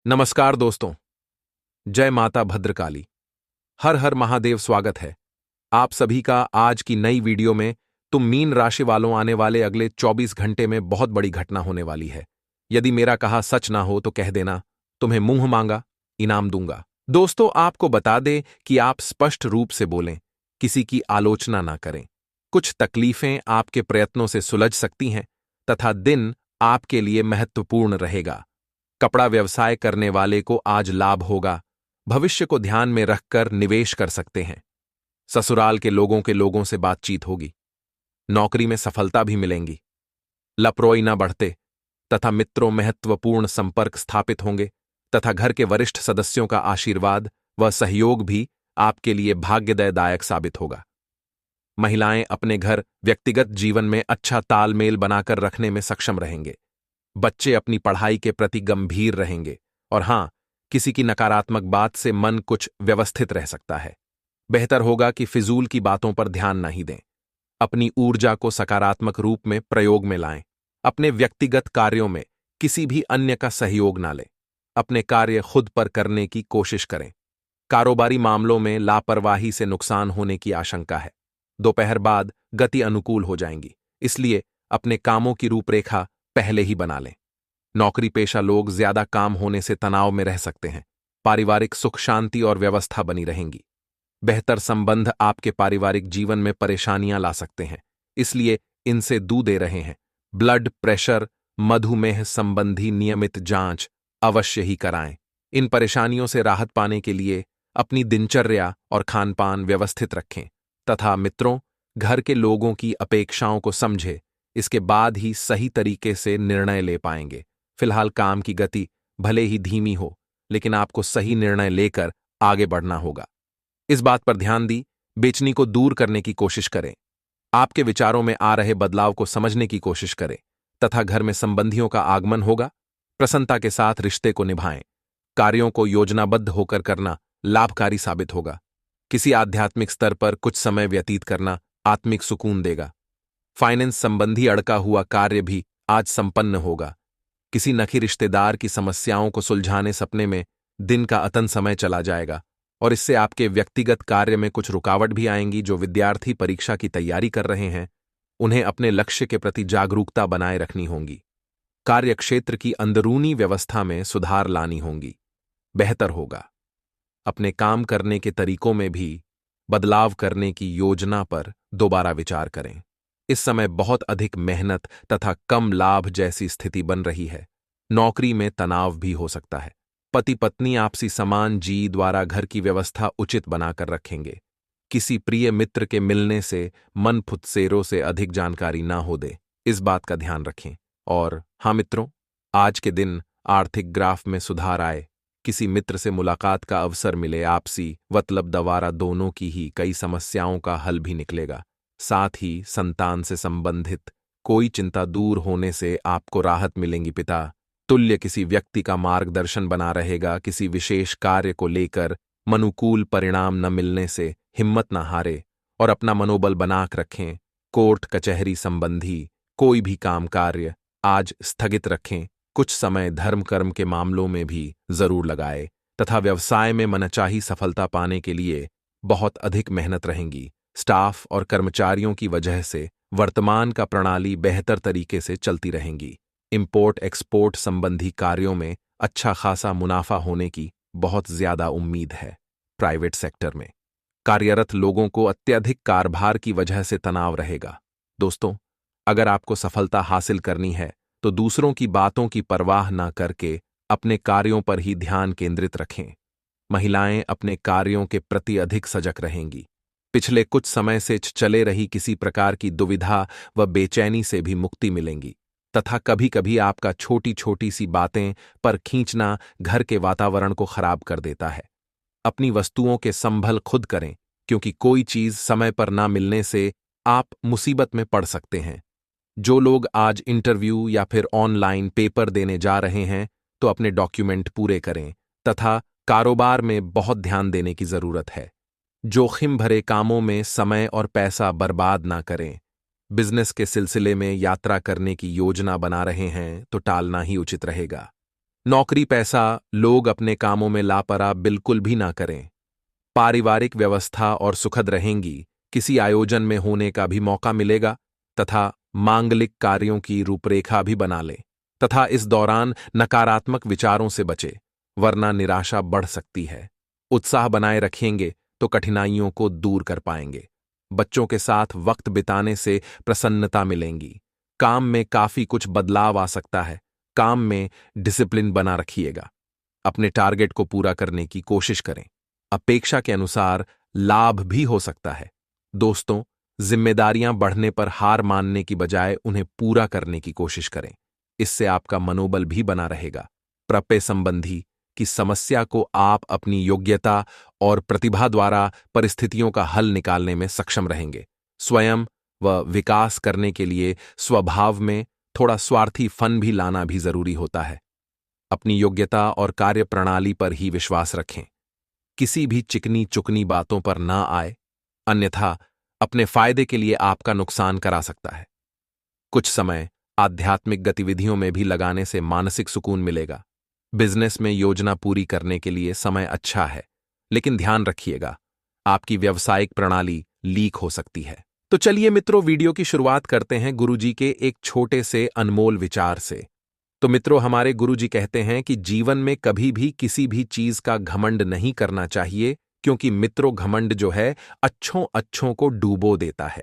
नमस्कार दोस्तों। जय माता भद्रकाली। हर हर महादेव। स्वागत है आप सभी का आज की नई वीडियो में। तुम मीन राशि वालों, आने वाले अगले 24 घंटे में बहुत बड़ी घटना होने वाली है। यदि मेरा कहा सच ना हो तो कह देना, तुम्हें मुंह मांगा इनाम दूंगा। दोस्तों, आपको बता दें कि आप स्पष्ट रूप से बोलें, किसी की आलोचना ना करें। कुछ तकलीफें आपके प्रयत्नों से सुलझ सकती हैं तथा दिन आपके लिए महत्वपूर्ण रहेगा। कपड़ा व्यवसाय करने वाले को आज लाभ होगा। भविष्य को ध्यान में रखकर निवेश कर सकते हैं। ससुराल के लोगों से बातचीत होगी। नौकरी में सफलता भी मिलेंगी। लपरोई न बढ़ते तथा मित्रों महत्वपूर्ण संपर्क स्थापित होंगे तथा घर के वरिष्ठ सदस्यों का आशीर्वाद व सहयोग भी आपके लिए भाग्यदायक साबित होगा। महिलाएं अपने घर व्यक्तिगत जीवन में अच्छा तालमेल बनाकर रखने में सक्षम रहेंगे। बच्चे अपनी पढ़ाई के प्रति गंभीर रहेंगे और हां, किसी की नकारात्मक बात से मन कुछ व्यवस्थित रह सकता है। बेहतर होगा कि फिजूल की बातों पर ध्यान नहीं दें। अपनी ऊर्जा को सकारात्मक रूप में प्रयोग में लाएं। अपने व्यक्तिगत कार्यों में किसी भी अन्य का सहयोग ना लें। अपने कार्य खुद पर करने की कोशिश करें। कारोबारी मामलों में लापरवाही से नुकसान होने की आशंका है। दोपहर बाद गति अनुकूल हो जाएंगी, इसलिए अपने कामों की रूपरेखा पहले ही बना लें। नौकरी पेशा लोग ज्यादा काम होने से तनाव में रह सकते हैं। पारिवारिक सुख शांति और व्यवस्था बनी रहेंगी। बेहतर संबंध आपके पारिवारिक जीवन में परेशानियां ला सकते हैं, इसलिए इनसे दूर दे रहे हैं। ब्लड प्रेशर, मधुमेह संबंधी नियमित जांच अवश्य ही कराएं। इन परेशानियों से राहत पाने के लिए अपनी दिनचर्या और खानपान व्यवस्थित रखें तथा मित्रों, घर के लोगों की अपेक्षाओं को समझें। इसके बाद ही सही तरीके से निर्णय ले पाएंगे। फिलहाल काम की गति भले ही धीमी हो, लेकिन आपको सही निर्णय लेकर आगे बढ़ना होगा। इस बात पर ध्यान दी, बेचैनी को दूर करने की कोशिश करें। आपके विचारों में आ रहे बदलाव को समझने की कोशिश करें तथा घर में संबंधियों का आगमन होगा। प्रसन्नता के साथ रिश्ते को निभाएं। कार्यों को योजनाबद्ध होकर करना लाभकारी साबित होगा। किसी आध्यात्मिक स्तर पर कुछ समय व्यतीत करना आत्मिक सुकून देगा। फाइनेंस संबंधी अड़का हुआ कार्य भी आज संपन्न होगा। किसी नखी रिश्तेदार की समस्याओं को सुलझाने सपने में दिन का अतन समय चला जाएगा और इससे आपके व्यक्तिगत कार्य में कुछ रुकावट भी आएंगी। जो विद्यार्थी परीक्षा की तैयारी कर रहे हैं, उन्हें अपने लक्ष्य के प्रति जागरूकता बनाए रखनी होगी। कार्यक्षेत्र की अंदरूनी व्यवस्था में सुधार लानी होगी। बेहतर होगा अपने काम करने के तरीकों में भी बदलाव करने की योजना पर दोबारा विचार करें। इस समय बहुत अधिक मेहनत तथा कम लाभ जैसी स्थिति बन रही है। नौकरी में तनाव भी हो सकता है। पति पत्नी आपसी समान जी द्वारा घर की व्यवस्था उचित बनाकर रखेंगे। किसी प्रिय मित्र के मिलने से मन फुत्सेरों से अधिक जानकारी ना हो दे, इस बात का ध्यान रखें। और हाँ मित्रों, आज के दिन आर्थिक ग्राफ में सुधार आए। किसी मित्र से मुलाकात का अवसर मिले। आपसी मतलब दवारा दोनों की ही कई समस्याओं का हल भी निकलेगा। साथ ही संतान से संबंधित कोई चिंता दूर होने से आपको राहत मिलेंगी। पिता तुल्य किसी व्यक्ति का मार्गदर्शन बना रहेगा। किसी विशेष कार्य को लेकर अनुकूल परिणाम न मिलने से हिम्मत न हारे और अपना मनोबल बनाक रखें। कोर्ट कचहरी संबंधी कोई भी काम कार्य आज स्थगित रखें। कुछ समय धर्म कर्म के मामलों में भी जरूर लगाए तथा व्यवसाय में मनचाही सफलता पाने के लिए बहुत अधिक मेहनत रहेंगी। स्टाफ और कर्मचारियों की वजह से वर्तमान का प्रणाली बेहतर तरीके से चलती रहेंगी। इंपोर्ट एक्सपोर्ट संबंधी कार्यों में अच्छा खासा मुनाफा होने की बहुत ज्यादा उम्मीद है। प्राइवेट सेक्टर में कार्यरत लोगों को अत्यधिक कार्यभार की वजह से तनाव रहेगा। दोस्तों, अगर आपको सफलता हासिल करनी है तो दूसरों की बातों की परवाह न करके अपने कार्यों पर ही ध्यान केंद्रित रखें। महिलाएं अपने कार्यों के प्रति अधिक सजग रहेंगी। पिछले कुछ समय से चले रही किसी प्रकार की दुविधा व बेचैनी से भी मुक्ति मिलेंगी तथा कभी कभी आपका छोटी छोटी सी बातें पर खींचना घर के वातावरण को खराब कर देता है। अपनी वस्तुओं के संभल खुद करें, क्योंकि कोई चीज समय पर ना मिलने से आप मुसीबत में पड़ सकते हैं। जो लोग आज इंटरव्यू या फिर ऑनलाइन पेपर देने जा रहे हैं, तो अपने डॉक्यूमेंट पूरे करें तथा कारोबार में बहुत ध्यान देने की जरूरत है। जोखिम भरे कामों में समय और पैसा बर्बाद ना करें। बिजनेस के सिलसिले में यात्रा करने की योजना बना रहे हैं तो टालना ही उचित रहेगा। नौकरी पैसा, लोग अपने कामों में लापरवाह बिल्कुल भी ना करें। पारिवारिक व्यवस्था और सुखद रहेंगी, किसी आयोजन में होने का भी मौका मिलेगा तथा मांगलिक कार्यों की रूपरेखा भी बना लें तथा इस दौरान नकारात्मक विचारों से बचे, वरना निराशा बढ़ सकती है। उत्साह बनाए रखेंगे तो कठिनाइयों को दूर कर पाएंगे। बच्चों के साथ वक्त बिताने से प्रसन्नता मिलेंगी। काम में काफी कुछ बदलाव आ सकता है। काम में डिसिप्लिन बना रखिएगा। अपने टारगेट को पूरा करने की कोशिश करें। अपेक्षा के अनुसार लाभ भी हो सकता है। दोस्तों, जिम्मेदारियां बढ़ने पर हार मानने की बजाय उन्हें पूरा करने की कोशिश करें। इससे आपका मनोबल भी बना रहेगा। प्रपय संबंधी की समस्या को आप अपनी योग्यता और प्रतिभा द्वारा परिस्थितियों का हल निकालने में सक्षम रहेंगे। स्वयं व विकास करने के लिए स्वभाव में थोड़ा स्वार्थी फन भी लाना भी जरूरी होता है। अपनी योग्यता और कार्य प्रणाली पर ही विश्वास रखें। किसी भी चिकनी चुकनी बातों पर ना आए, अन्यथा अपने फायदे के लिए आपका नुकसान करा सकता है। कुछ समय आध्यात्मिक गतिविधियों में भी लगाने से मानसिक सुकून मिलेगा। बिजनेस में योजना पूरी करने के लिए समय अच्छा है, लेकिन ध्यान रखिएगा, आपकी व्यावसायिक प्रणाली लीक हो सकती है। तो चलिए मित्रों, वीडियो की शुरुआत करते हैं गुरुजी के एक छोटे से अनमोल विचार से। तो मित्रों, हमारे गुरुजी कहते हैं कि जीवन में कभी भी किसी भी चीज का घमंड नहीं करना चाहिए, क्योंकि मित्रों घमंड जो है अच्छों अच्छों को डूबो देता है।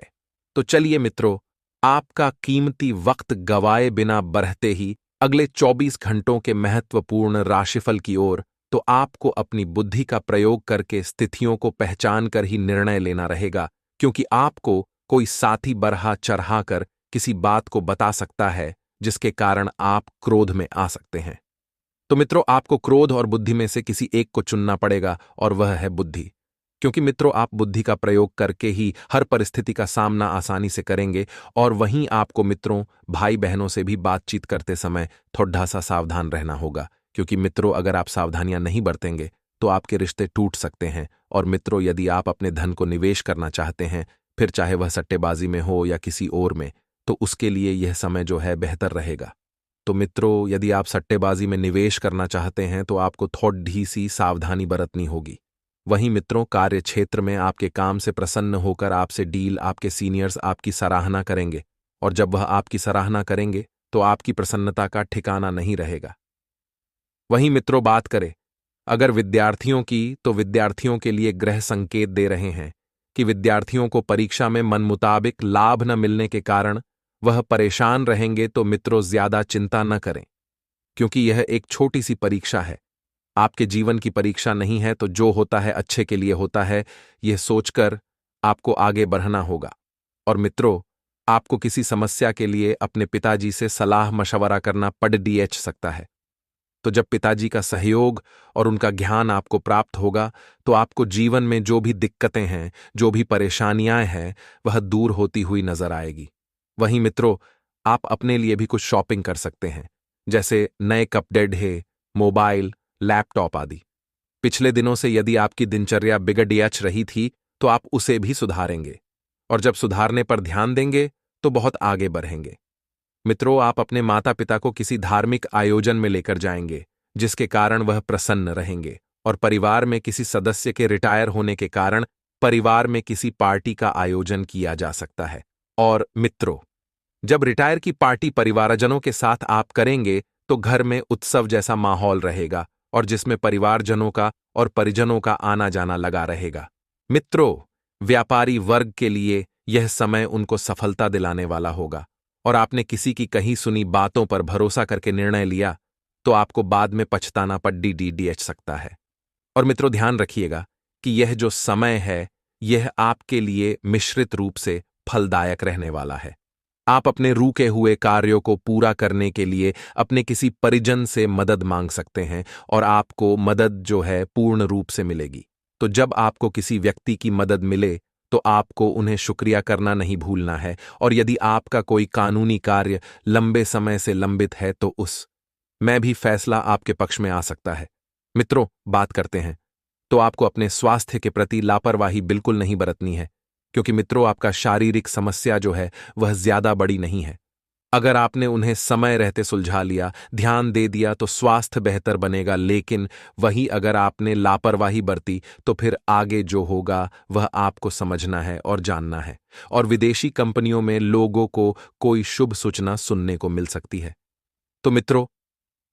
तो चलिए मित्रों, आपका कीमती वक्त गवाए बिना बढ़ते ही अगले 24 घंटों के महत्वपूर्ण राशिफल की ओर, तो आपको अपनी बुद्धि का प्रयोग करके स्थितियों को पहचान कर ही निर्णय लेना रहेगा, क्योंकि आपको कोई साथी बरहा चढ़ा कर किसी बात को बता सकता है जिसके कारण आप क्रोध में आ सकते हैं। तो मित्रों, आपको क्रोध और बुद्धि में से किसी एक को चुनना पड़ेगा, और वह है बुद्धि। क्योंकि मित्रों, आप बुद्धि का प्रयोग करके ही हर परिस्थिति का सामना आसानी से करेंगे, और वहीं आपको मित्रों, भाई बहनों से भी बातचीत करते समय थोड़ा सा सावधान रहना होगा। क्योंकि मित्रों, अगर आप सावधानियां नहीं बरतेंगे तो आपके रिश्ते टूट सकते हैं। और मित्रों, यदि आप अपने धन को निवेश करना चाहते हैं, फिर चाहे वह सट्टेबाजी में हो या किसी और में, तो उसके लिए यह समय जो है बेहतर रहेगा। तो मित्रों, यदि आप सट्टेबाजी में निवेश करना चाहते हैं तो आपको थोड़ी सी सावधानी बरतनी होगी। वहीं मित्रों, कार्य क्षेत्र में आपके काम से प्रसन्न होकर आपसे डील आपके सीनियर्स आपकी सराहना करेंगे, और जब वह आपकी सराहना करेंगे तो आपकी प्रसन्नता का ठिकाना नहीं रहेगा। वहीं मित्रों, बात करें अगर विद्यार्थियों की, तो विद्यार्थियों के लिए ग्रह संकेत दे रहे हैं कि विद्यार्थियों को परीक्षा में मन मुताबिक लाभ न मिलने के कारण वह परेशान रहेंगे। तो मित्रों, ज्यादा चिंता न करें, क्योंकि यह एक छोटी सी परीक्षा है। आपके जीवन की परीक्षा नहीं है, तो जो होता है अच्छे के लिए होता है, यह सोचकर आपको आगे बढ़ना होगा। और मित्रों, आपको किसी समस्या के लिए अपने पिताजी से सलाह मशवरा करना पड़ सकता है। तो जब पिताजी का सहयोग और उनका ज्ञान आपको प्राप्त होगा, तो आपको जीवन में जो भी दिक्कतें हैं, जो भी परेशानियां हैं, वह दूर होती हुई नजर आएगी। वहीं मित्रों, आप अपने लिए भी कुछ शॉपिंग कर सकते हैं, जैसे नए कपड़े, मोबाइल, लैपटॉप आदि। पिछले दिनों से यदि आपकी दिनचर्या बिगड़ रही थी, तो आप उसे भी सुधारेंगे, और जब सुधारने पर ध्यान देंगे तो बहुत आगे बढ़ेंगे। मित्रों, आप अपने माता पिता को किसी धार्मिक आयोजन में लेकर जाएंगे, जिसके कारण वह प्रसन्न रहेंगे। और परिवार में किसी सदस्य के रिटायर होने के कारण परिवार में किसी पार्टी का आयोजन किया जा सकता है। और मित्रों, जब रिटायर की पार्टी परिवारजनों के साथ आप करेंगे, तो घर में उत्सव जैसा माहौल रहेगा, और जिसमें परिवारजनों का और परिजनों का आना जाना लगा रहेगा। मित्रों, व्यापारी वर्ग के लिए यह समय उनको सफलता दिलाने वाला होगा, और आपने किसी की कहीं सुनी बातों पर भरोसा करके निर्णय लिया, तो आपको बाद में पछताना पड़ सकता है। और मित्रों, ध्यान रखिएगा कि यह जो समय है, यह आपके लिए मिश्रित रूप से फलदायक रहने वाला है। आप अपने रुके हुए कार्यों को पूरा करने के लिए अपने किसी परिजन से मदद मांग सकते हैं, और आपको मदद जो है पूर्ण रूप से मिलेगी। तो जब आपको किसी व्यक्ति की मदद मिले, तो आपको उन्हें शुक्रिया करना नहीं भूलना है। और यदि आपका कोई कानूनी कार्य लंबे समय से लंबित है, तो उस में भी फैसला आपके पक्ष में आ सकता है। मित्रों, बात करते हैं तो आपको अपने स्वास्थ्य के प्रति लापरवाही बिल्कुल नहीं बरतनी है, क्योंकि मित्रों, आपका शारीरिक समस्या जो है वह ज्यादा बड़ी नहीं है। अगर आपने उन्हें समय रहते सुलझा लिया, ध्यान दे दिया तो स्वास्थ्य बेहतर बनेगा, लेकिन वहीं अगर आपने लापरवाही बरती तो फिर आगे जो होगा वह आपको समझना है और जानना है। और विदेशी कंपनियों में लोगों को कोई शुभ सूचना सुनने को मिल सकती है। तो मित्रों,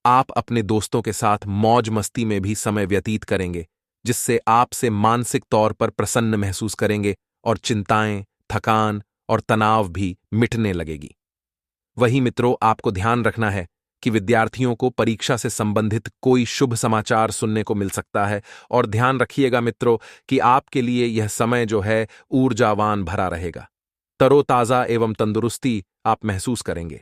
आप अपने दोस्तों के साथ मौज मस्ती में भी समय व्यतीत करेंगे, जिससे आपसे मानसिक तौर पर प्रसन्न महसूस करेंगे और चिंताएं, थकान और तनाव भी मिटने लगेगी। वहीं मित्रों, आपको ध्यान रखना है कि विद्यार्थियों को परीक्षा से संबंधित कोई शुभ समाचार सुनने को मिल सकता है। और ध्यान रखिएगा मित्रों कि आपके लिए यह समय जो है ऊर्जावान भरा रहेगा। तरोताजा एवं तंदुरुस्ती आप महसूस करेंगे।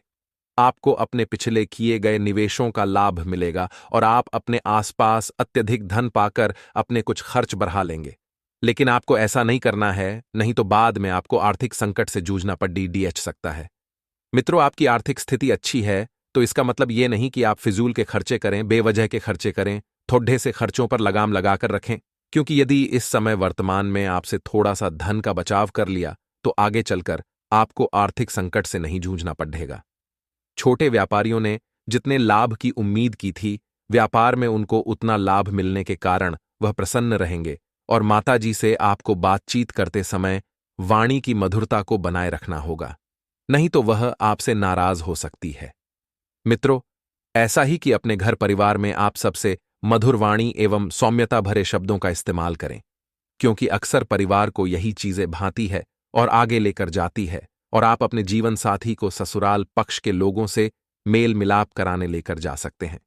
आपको अपने पिछले किए गए निवेशों का लाभ मिलेगा और आप अपने आसपास अत्यधिक धन पाकर अपने कुछ खर्च बढ़ा लेंगे। लेकिन आपको ऐसा नहीं करना है, नहीं तो बाद में आपको आर्थिक संकट से जूझना पड़ डीएच सकता है। मित्रों, आपकी आर्थिक स्थिति अच्छी है तो इसका मतलब ये नहीं कि आप फिजूल के खर्चे करें, बेवजह के खर्चे करें, थोड़े से खर्चों पर लगाम लगाकर रखें। क्योंकि यदि इस समय वर्तमान में आपसे थोड़ा सा धन का बचाव कर लिया तो आगे चलकर आपको आर्थिक संकट से नहीं जूझना पड़ेगा। छोटे व्यापारियों ने जितने लाभ की उम्मीद की थी, व्यापार में उनको उतना लाभ मिलने के कारण वह प्रसन्न रहेंगे। और माताजी से आपको बातचीत करते समय वाणी की मधुरता को बनाए रखना होगा, नहीं तो वह आपसे नाराज हो सकती है। मित्रों, ऐसा ही कि अपने घर परिवार में आप सबसे मधुर वाणी एवं सौम्यता भरे शब्दों का इस्तेमाल करें, क्योंकि अक्सर परिवार को यही चीजें भाती है और आगे लेकर जाती है। और आप अपने जीवन साथी को ससुराल पक्ष के लोगों से मेल मिलाप कराने लेकर जा सकते हैं,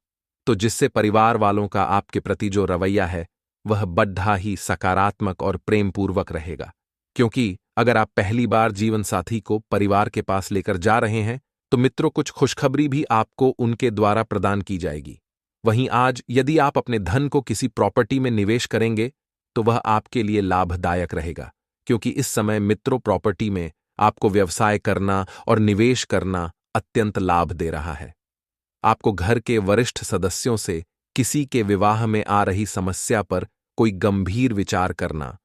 तो जिससे परिवार वालों का आपके प्रति जो रवैया है वह बड्ढा ही सकारात्मक और प्रेमपूर्वक रहेगा। क्योंकि अगर आप पहली बार जीवन साथी को परिवार के पास लेकर जा रहे हैं तो मित्रों, कुछ खुशखबरी भी आपको उनके द्वारा प्रदान की जाएगी। वहीं आज यदि आप अपने धन को किसी प्रॉपर्टी में निवेश करेंगे तो वह आपके लिए लाभदायक रहेगा, क्योंकि इस समय मित्रों प्रॉपर्टी में आपको व्यवसाय करना और निवेश करना अत्यंत लाभ दे रहा है। आपको घर के वरिष्ठ सदस्यों से किसी के विवाह में आ रही समस्या पर कोई गंभीर विचार करना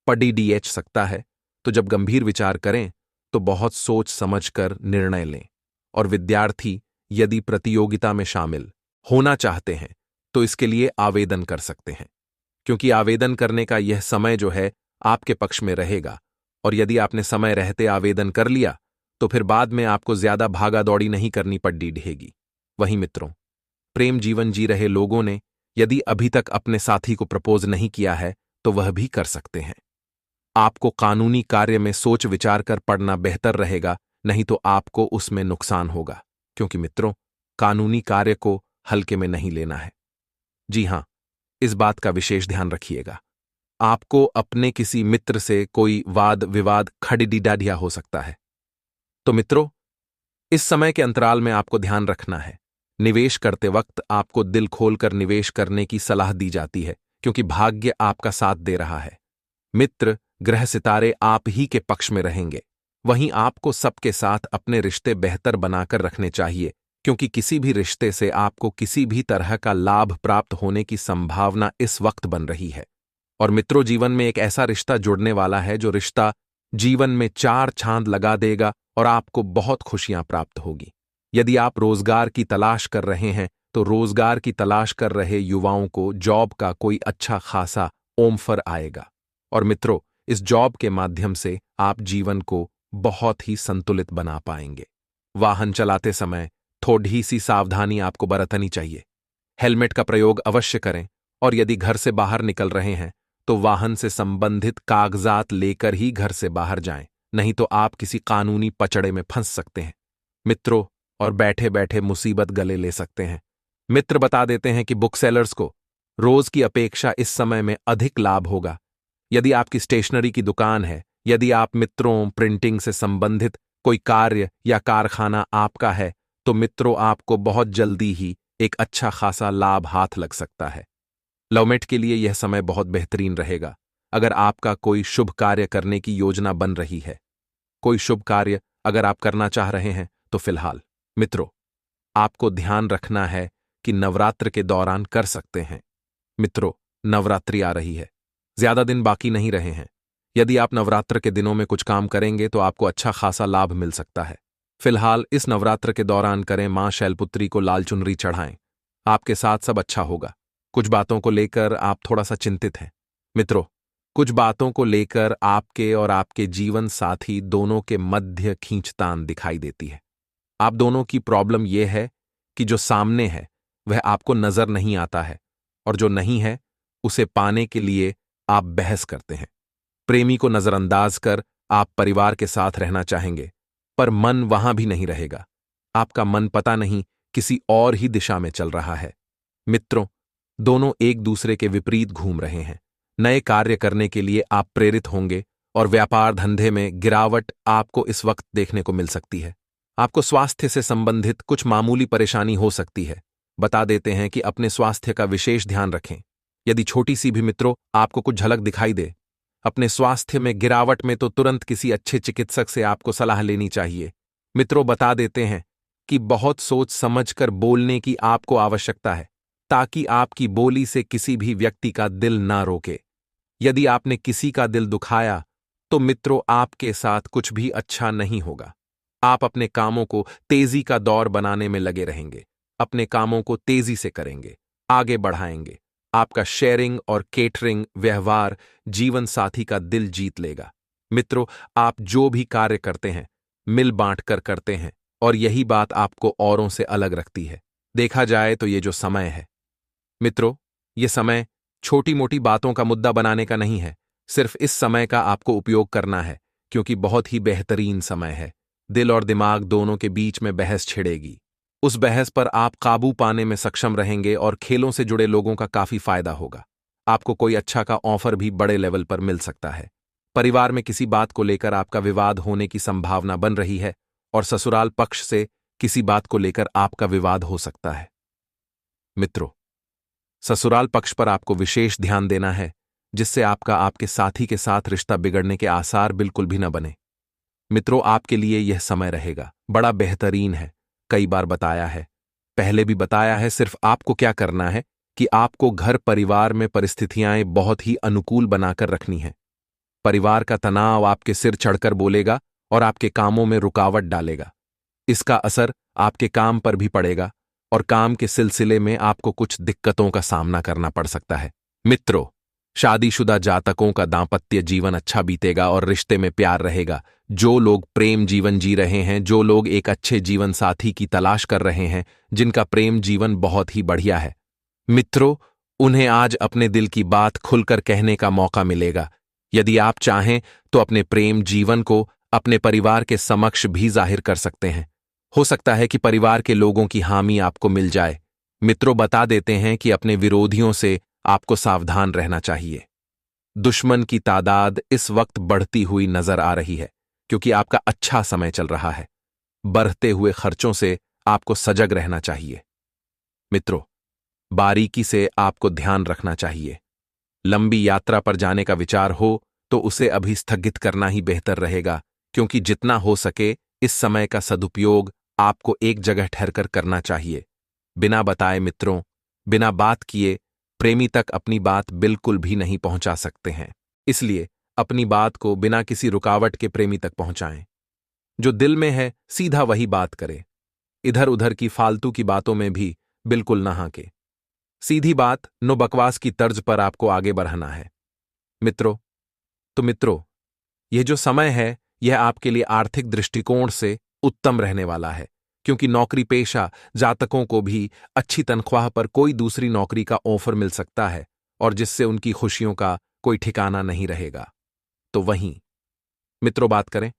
पड़ सकता है। तो जब गंभीर विचार करें तो बहुत सोच समझकर निर्णय लें। और विद्यार्थी यदि प्रतियोगिता में शामिल होना चाहते हैं तो इसके लिए आवेदन कर सकते हैं, क्योंकि आवेदन करने का यह समय जो है आपके पक्ष में रहेगा। और यदि आपने समय रहते आवेदन कर लिया तो फिर बाद में आपको ज्यादा भागा दौड़ी नहीं करनी पड़ेगी। वहीं मित्रों, प्रेम जीवन जी रहे लोगों ने यदि अभी तक अपने साथी को प्रपोज नहीं किया है तो वह भी कर सकते हैं। आपको कानूनी कार्य में सोच विचार कर पढ़ना बेहतर रहेगा, नहीं तो आपको उसमें नुकसान होगा। क्योंकि मित्रों, कानूनी कार्य को हल्के में नहीं लेना है। जी हां, इस बात का विशेष ध्यान रखिएगा। आपको अपने किसी मित्र से कोई वाद विवाद खड़ीडिडाढ़िया हो सकता है। तो मित्रों, इस समय के अंतराल में आपको ध्यान रखना है। निवेश करते वक्त आपको दिल खोलकर निवेश करने की सलाह दी जाती है, क्योंकि भाग्य आपका साथ दे रहा है। मित्र, ग्रह सितारे आप ही के पक्ष में रहेंगे। वहीं आपको सबके साथ अपने रिश्ते बेहतर बनाकर रखने चाहिए, क्योंकि किसी भी रिश्ते से आपको किसी भी तरह का लाभ प्राप्त होने की संभावना इस वक्त बन रही है। और मित्रों, जीवन में एक ऐसा रिश्ता जुड़ने वाला है जो रिश्ता जीवन में 4 चांद लगा देगा और आपको बहुत खुशियां प्राप्त होगी। यदि आप रोजगार की तलाश कर रहे हैं तो रोजगार की तलाश कर रहे युवाओं को जॉब का कोई अच्छा खासा ऑफर आएगा। और मित्रों, इस जॉब के माध्यम से आप जीवन को बहुत ही संतुलित बना पाएंगे। वाहन चलाते समय थोड़ी सी सावधानी आपको बरतनी चाहिए। हेलमेट का प्रयोग अवश्य करें। और यदि घर से बाहर निकल रहे हैं तो वाहन से संबंधित कागजात लेकर ही घर से बाहर जाएं, नहीं तो आप किसी कानूनी पचड़े में फंस सकते हैं मित्रों, और बैठे बैठे मुसीबत गले ले सकते हैं। मित्र बता देते हैं कि बुक सेलर्स को रोज की अपेक्षा इस समय में अधिक लाभ होगा। यदि आपकी स्टेशनरी की दुकान है, यदि आप मित्रों प्रिंटिंग से संबंधित कोई कार्य या कारखाना आपका है, तो मित्रों आपको बहुत जल्दी ही एक अच्छा खासा लाभ हाथ लग सकता है। लवमेट के लिए यह समय बहुत बेहतरीन रहेगा। अगर आपका कोई शुभ कार्य करने की योजना बन रही है, कोई शुभ कार्य अगर आप करना चाह रहे हैं, तो फिलहाल मित्रों आपको ध्यान रखना है कि नवरात्र के दौरान कर सकते हैं। मित्रों, नवरात्रि आ रही है, ज्यादा दिन बाकी नहीं रहे हैं। यदि आप नवरात्र के दिनों में कुछ काम करेंगे तो आपको अच्छा खासा लाभ मिल सकता है। फिलहाल इस नवरात्र के दौरान करें मां शैलपुत्री को लाल चुनरी चढ़ाएं। आपके साथ सब अच्छा होगा। कुछ बातों को लेकर आप थोड़ा सा चिंतित हैं। मित्रों, कुछ बातों को लेकर आपके और आपके जीवन साथी दोनों के मध्य खींचतान दिखाई देती है। आप दोनों की प्रॉब्लम यह है कि जो सामने है वह आपको नजर नहीं आता है और जो नहीं है उसे पाने के लिए आप बहस करते हैं। प्रेमी को नजरअंदाज कर आप परिवार के साथ रहना चाहेंगे, पर मन वहां भी नहीं रहेगा। आपका मन पता नहीं किसी और ही दिशा में चल रहा है। मित्रों, दोनों एक दूसरे के विपरीत घूम रहे हैं। नए कार्य करने के लिए आप प्रेरित होंगे और व्यापार धंधे में गिरावट आपको इस वक्त देखने को मिल सकती है। आपको स्वास्थ्य से संबंधित कुछ मामूली परेशानी हो सकती है। बता देते हैं कि अपने स्वास्थ्य का विशेष ध्यान रखें। यदि छोटी सी भी मित्रों आपको कुछ झलक दिखाई दे अपने स्वास्थ्य में गिरावट में, तो तुरंत किसी अच्छे चिकित्सक से आपको सलाह लेनी चाहिए। मित्रों, बता देते हैं कि बहुत सोच समझकर बोलने की आपको आवश्यकता है, ताकि आपकी बोली से किसी भी व्यक्ति का दिल ना रोके। यदि आपने किसी का दिल दुखाया तो मित्रों आपके साथ कुछ भी अच्छा नहीं होगा। आप अपने कामों को तेजी का दौर बनाने में लगे रहेंगे। अपने कामों को तेजी से करेंगे, आगे बढ़ाएंगे। आपका शेयरिंग और केटरिंग व्यवहार जीवन साथी का दिल जीत लेगा। मित्रों, आप जो भी कार्य करते हैं मिल बांट कर करते हैं और यही बात आपको औरों से अलग रखती है। देखा जाए तो ये जो समय है मित्रों, ये समय छोटी मोटी बातों का मुद्दा बनाने का नहीं है। सिर्फ इस समय का आपको उपयोग करना है, क्योंकि बहुत ही बेहतरीन समय है। दिल और दिमाग दोनों के बीच में बहस छिड़ेगी। उस बहस पर आप काबू पाने में सक्षम रहेंगे और खेलों से जुड़े लोगों का काफी फायदा होगा। आपको कोई अच्छा का ऑफर भी बड़े लेवल पर मिल सकता है। परिवार में किसी बात को लेकर आपका विवाद होने की संभावना बन रही है और ससुराल पक्ष से किसी बात को लेकर आपका विवाद हो सकता है। मित्रों, ससुराल पक्ष पर आपको विशेष ध्यान देना है, जिससे आपका आपके साथी के साथ रिश्ता बिगड़ने के आसार बिल्कुल भी न बने। मित्रों, आपके लिए यह समय रहेगा बड़ा बेहतरीन है। कई बार बताया है, पहले भी बताया है। सिर्फ आपको क्या करना है कि आपको घर परिवार में परिस्थितियां बहुत ही अनुकूल बनाकर रखनी है। परिवार का तनाव आपके सिर चढ़कर बोलेगा और आपके कामों में रुकावट डालेगा। इसका असर आपके काम पर भी पड़ेगा और काम के सिलसिले में आपको कुछ दिक्कतों का सामना करना पड़ सकता है। मित्रों, शादीशुदा जातकों का दांपत्य जीवन अच्छा बीतेगा और रिश्ते में प्यार रहेगा। जो लोग प्रेम जीवन जी रहे हैं, जो लोग एक अच्छे जीवन साथी की तलाश कर रहे हैं, जिनका प्रेम जीवन बहुत ही बढ़िया है, मित्रों, उन्हें आज अपने दिल की बात खुलकर कहने का मौका मिलेगा। यदि आप चाहें तो अपने प्रेम जीवन को अपने परिवार के समक्ष भी जाहिर कर सकते हैं। हो सकता है कि परिवार के लोगों की हामी आपको मिल जाए। मित्रों, बता देते हैं कि अपने विरोधियों से आपको सावधान रहना चाहिए। दुश्मन की तादाद इस वक्त बढ़ती हुई नजर आ रही है, क्योंकि आपका अच्छा समय चल रहा है। बढ़ते हुए खर्चों से आपको सजग रहना चाहिए। मित्रों, बारीकी से आपको ध्यान रखना चाहिए। लंबी यात्रा पर जाने का विचार हो तो उसे अभी स्थगित करना ही बेहतर रहेगा, क्योंकि जितना हो सके इस समय का सदुपयोग आपको एक जगह ठहरकर करना चाहिए। बिना बताए मित्रों, बिना बात किए प्रेमी तक अपनी बात बिल्कुल भी नहीं पहुंचा सकते हैं। इसलिए अपनी बात को बिना किसी रुकावट के प्रेमी तक पहुंचाएं। जो दिल में है सीधा वही बात करें। इधर उधर की फालतू की बातों में भी बिल्कुल न हाके। सीधी बात, नो बकवास की तर्ज पर आपको आगे बढ़ाना है। मित्रों, यह जो समय है यह आपके लिए आर्थिक दृष्टिकोण से उत्तम रहने वाला है, क्योंकि नौकरी पेशा जातकों को भी अच्छी तनख्वाह पर कोई दूसरी नौकरी का ऑफर मिल सकता है और जिससे उनकी खुशियों का कोई ठिकाना नहीं रहेगा। तो वहीं मित्रों बात करें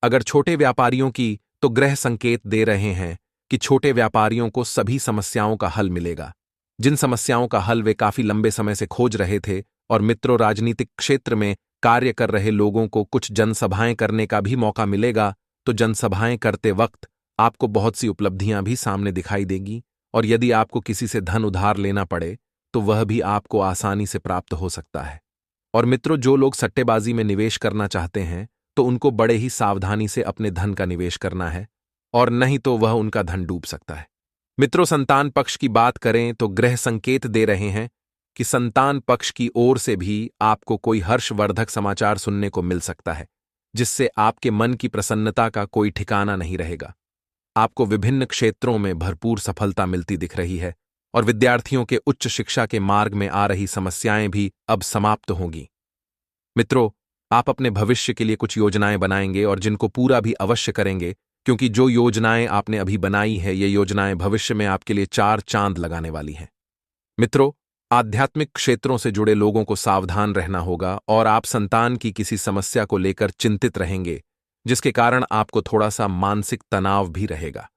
अगर छोटे व्यापारियों की, तो ग्रह संकेत दे रहे हैं कि छोटे व्यापारियों को सभी समस्याओं का हल मिलेगा। जिन समस्याओं का हल वे काफी लंबे समय से खोज रहे थे। और मित्रों, राजनीतिक क्षेत्र में कार्य कर रहे लोगों को कुछ जनसभाएं करने का भी मौका मिलेगा। तो जनसभाएं करते वक्त आपको बहुत सी उपलब्धियां भी सामने दिखाई देगी और यदि आपको किसी से धन उधार लेना पड़े तो वह भी आपको आसानी से प्राप्त हो सकता है। और मित्रों, जो लोग सट्टेबाजी में निवेश करना चाहते हैं तो उनको बड़े ही सावधानी से अपने धन का निवेश करना है, और नहीं तो वह उनका धन डूब सकता है। मित्रों, संतान पक्ष की बात करें तो ग्रह संकेत दे रहे हैं कि संतान पक्ष की ओर से भी आपको कोई हर्षवर्धक समाचार सुनने को मिल सकता है, जिससे आपके मन की प्रसन्नता का कोई ठिकाना नहीं रहेगा। आपको विभिन्न क्षेत्रों में भरपूर सफलता मिलती दिख रही है और विद्यार्थियों के उच्च शिक्षा के मार्ग में आ रही समस्याएं भी अब समाप्त होंगी। मित्रों, आप अपने भविष्य के लिए कुछ योजनाएं बनाएंगे और जिनको पूरा भी अवश्य करेंगे, क्योंकि जो योजनाएं आपने अभी बनाई है ये योजनाएं भविष्य में आपके लिए 4 चांद लगाने वाली हैं। मित्रों, आध्यात्मिक क्षेत्रों से जुड़े लोगों को सावधान रहना होगा और आप संतान की किसी समस्या को लेकर चिंतित रहेंगे, जिसके कारण आपको थोड़ा सा मानसिक तनाव भी रहेगा।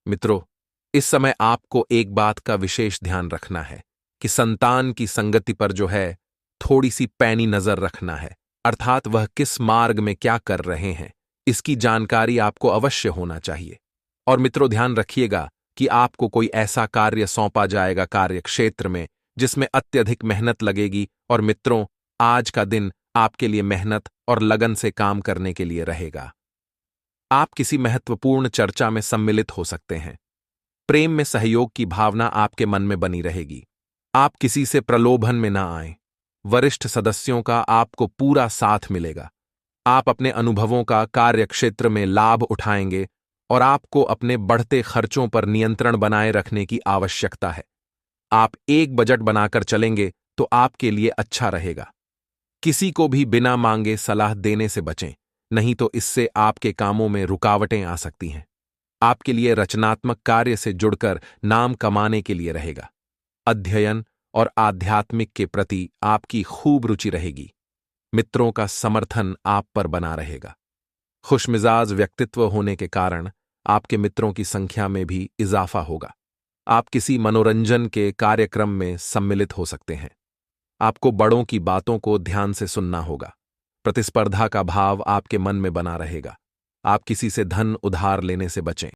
मित्रों, इस समय आपको एक बात का विशेष ध्यान रखना है कि संतान की संगति पर जो है थोड़ी सी पैनी नजर रखना है, अर्थात वह किस मार्ग में क्या कर रहे हैं इसकी जानकारी आपको अवश्य होना चाहिए। और मित्रों, ध्यान रखिएगा कि आपको कोई ऐसा कार्य सौंपा जाएगा कार्य क्षेत्र में जिसमें अत्यधिक मेहनत लगेगी, और मित्रों, आज का दिन आपके लिए मेहनत और लगन से काम करने के लिए रहेगा। आप किसी महत्वपूर्ण चर्चा में सम्मिलित हो सकते हैं। प्रेम में सहयोग की भावना आपके मन में बनी रहेगी। आप किसी से प्रलोभन में ना आएं। वरिष्ठ सदस्यों का आपको पूरा साथ मिलेगा। आप अपने अनुभवों का कार्यक्षेत्र में लाभ उठाएंगे और आपको अपने बढ़ते खर्चों पर नियंत्रण बनाए रखने की आवश्यकता है। आप एक बजट बनाकर चलेंगे तो आपके लिए अच्छा रहेगा। किसी को भी बिना मांगे सलाह देने से बचें, नहीं तो इससे आपके कामों में रुकावटें आ सकती हैं। आपके लिए रचनात्मक कार्य से जुड़कर नाम कमाने के लिए रहेगा। अध्ययन और आध्यात्मिक के प्रति आपकी खूब रुचि रहेगी। मित्रों का समर्थन आप पर बना रहेगा। खुशमिजाज व्यक्तित्व होने के कारण आपके मित्रों की संख्या में भी इजाफा होगा। आप किसी मनोरंजन के कार्यक्रम में सम्मिलित हो सकते हैं। आपको बड़ों की बातों को ध्यान से सुनना होगा। प्रतिस्पर्धा का भाव आपके मन में बना रहेगा। आप किसी से धन उधार लेने से बचें।